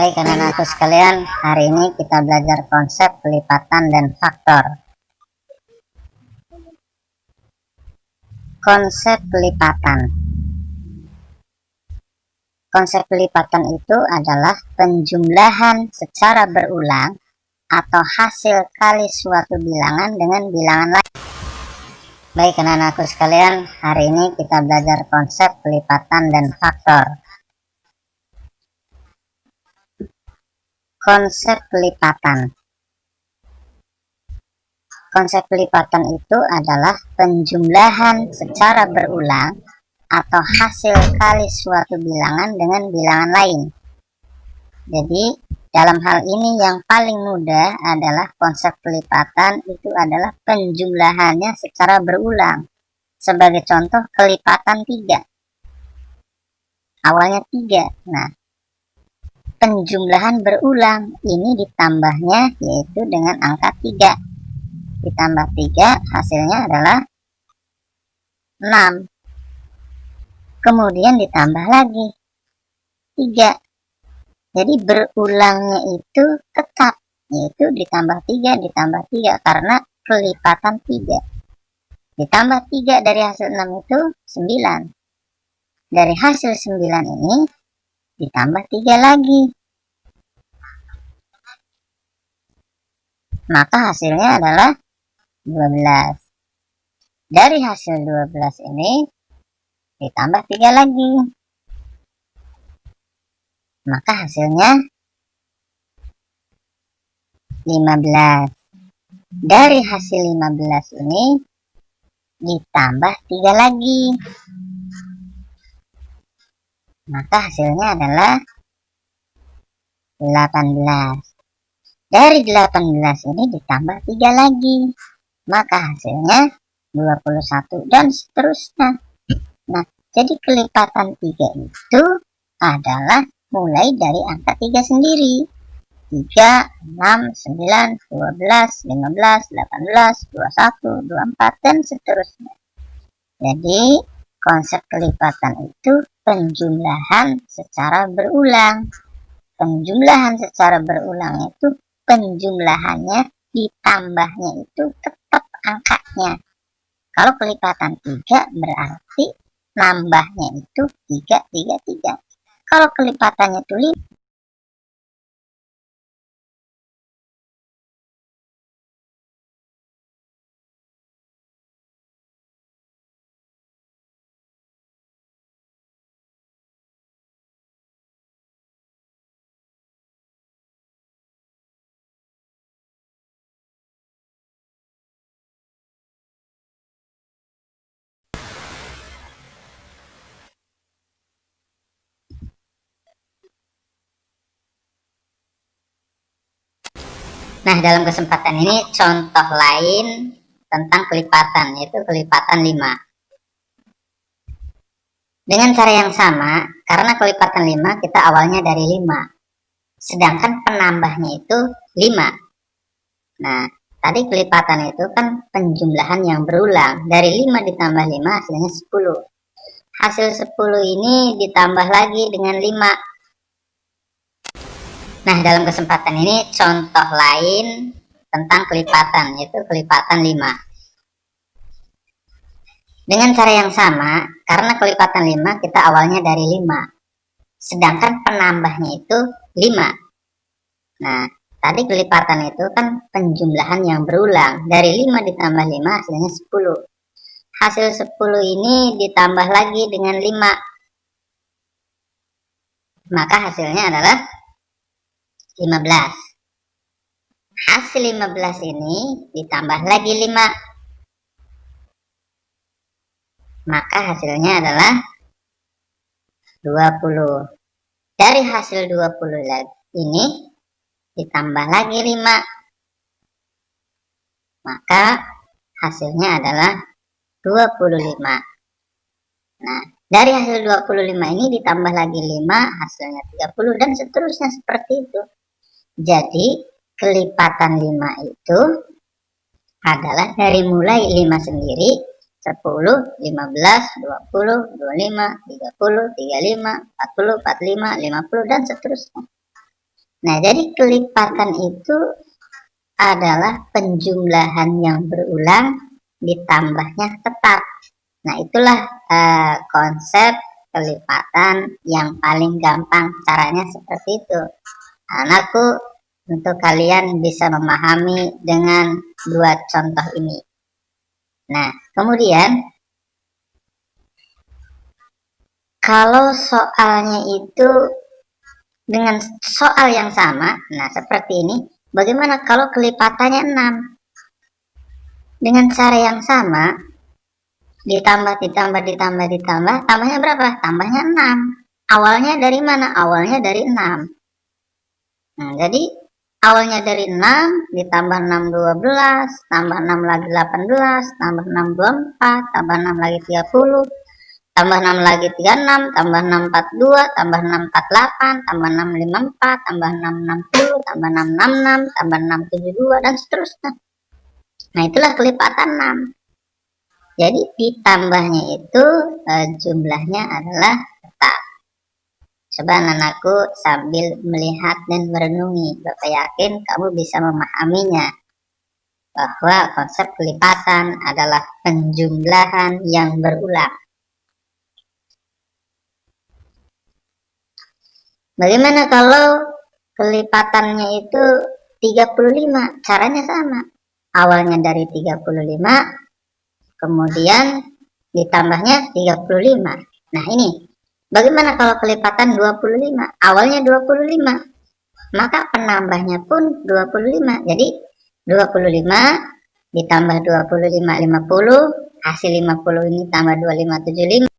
Baik anak-anakku sekalian, hari ini kita belajar konsep pelipatan dan faktor. Konsep pelipatan. Konsep pelipatan itu adalah penjumlahan secara berulang atau hasil kali suatu bilangan dengan bilangan lain. Baik anak-anakku sekalian, hari ini kita belajar konsep pelipatan dan faktor. Konsep pelipatan. Konsep pelipatan itu adalah penjumlahan secara berulang atau hasil kali suatu bilangan dengan bilangan lain. Jadi, dalam hal ini yang paling mudah adalah konsep pelipatan itu adalah penjumlahannya secara berulang. Sebagai contoh, kelipatan 3. Awalnya 3. Nah, penjumlahan berulang ini ditambahnya yaitu dengan angka 3. Ditambah 3 hasilnya adalah 6. Kemudian ditambah lagi 3. Jadi berulangnya itu tetap, yaitu ditambah 3 karena kelipatan 3. Ditambah 3 dari hasil 6 itu 9. Dari hasil 9 ini ditambah 3 lagi. Maka hasilnya adalah 12. Dari hasil 12 ini ditambah 3 lagi. Maka hasilnya 15. Dari hasil 15 ini ditambah 3 lagi. Maka hasilnya adalah 18. Dari 18 ini ditambah 3 lagi. Maka hasilnya 21 dan seterusnya. Nah, jadi kelipatan 3 itu adalah mulai dari angka 3 sendiri. 3, 6, 9, 12, 15, 18, 21, 24, dan seterusnya. Jadi, konsep kelipatan itu penjumlahan secara berulang. Penjumlahan secara berulang itu penjumlahannya ditambahnya itu tetap angkanya. Kalau kelipatan 3 berarti nambahnya itu 3, 3, 3. Kalau kelipatannya itu 5. Nah, dalam kesempatan ini contoh lain tentang kelipatan, yaitu kelipatan 5. Dengan cara yang sama, karena kelipatan 5 kita awalnya dari 5. Sedangkan penambahnya itu 5. Nah, tadi kelipatan itu kan penjumlahan yang berulang. Dari 5 ditambah 5 hasilnya 10. Hasil 10 ini ditambah lagi dengan 5. Nah, dalam kesempatan ini contoh lain tentang kelipatan, yaitu kelipatan 5. Dengan cara yang sama, karena kelipatan 5 kita awalnya dari 5. Sedangkan penambahnya itu 5. Nah, tadi kelipatan itu kan penjumlahan yang berulang. Dari 5 ditambah 5 hasilnya 10. Hasil 10 ini ditambah lagi dengan 5. Maka hasilnya adalah 15. Hasil 15 ini ditambah lagi 5. Maka hasilnya adalah 20. Dari hasil 20 ini ditambah lagi 5. Maka hasilnya adalah 25. Nah, dari hasil 25 ini ditambah lagi 5, hasilnya 30 dan seterusnya seperti itu. Jadi, kelipatan 5 itu adalah dari mulai 5 sendiri, 10, 15, 20, 25, 30, 35, 40, 45, 50, dan seterusnya. Nah, jadi kelipatan itu adalah penjumlahan yang berulang ditambahnya tetap. Nah, itulah konsep kelipatan yang paling gampang. Caranya seperti itu. Anakku, untuk kalian bisa memahami dengan dua contoh ini. Nah, kemudian kalau soalnya itu dengan soal yang sama, nah seperti ini, bagaimana kalau kelipatannya 6? Dengan cara yang sama, ditambah, tambahnya berapa? Tambahnya 6. Awalnya dari mana? Awalnya dari 6. Nah, jadi awalnya dari 6 ditambah 6 12, tambah 6 lagi 18, tambah 6 24, tambah 6 lagi 30, tambah 6 lagi 36, tambah 6 42, tambah 6 48, tambah 6 54, tambah 6 60, tambah 6 66, tambah 6 72 dan seterusnya. Nah, itulah kelipatan 6. Jadi ditambahnya itu jumlahnya adalah tetap. Coba anakku sambil melihat dan merenungi, Bapak yakin kamu bisa memahaminya, bahwa konsep kelipatan adalah penjumlahan yang berulang. Bagaimana kalau kelipatannya itu 35? Caranya sama. Awalnya dari 35, kemudian ditambahnya 35. Nah, ini bagaimana kalau kelipatan 25? Awalnya 25, maka penambahnya pun 25. Jadi 25 ditambah 25 50, hasil 50 ini tambah 25 75.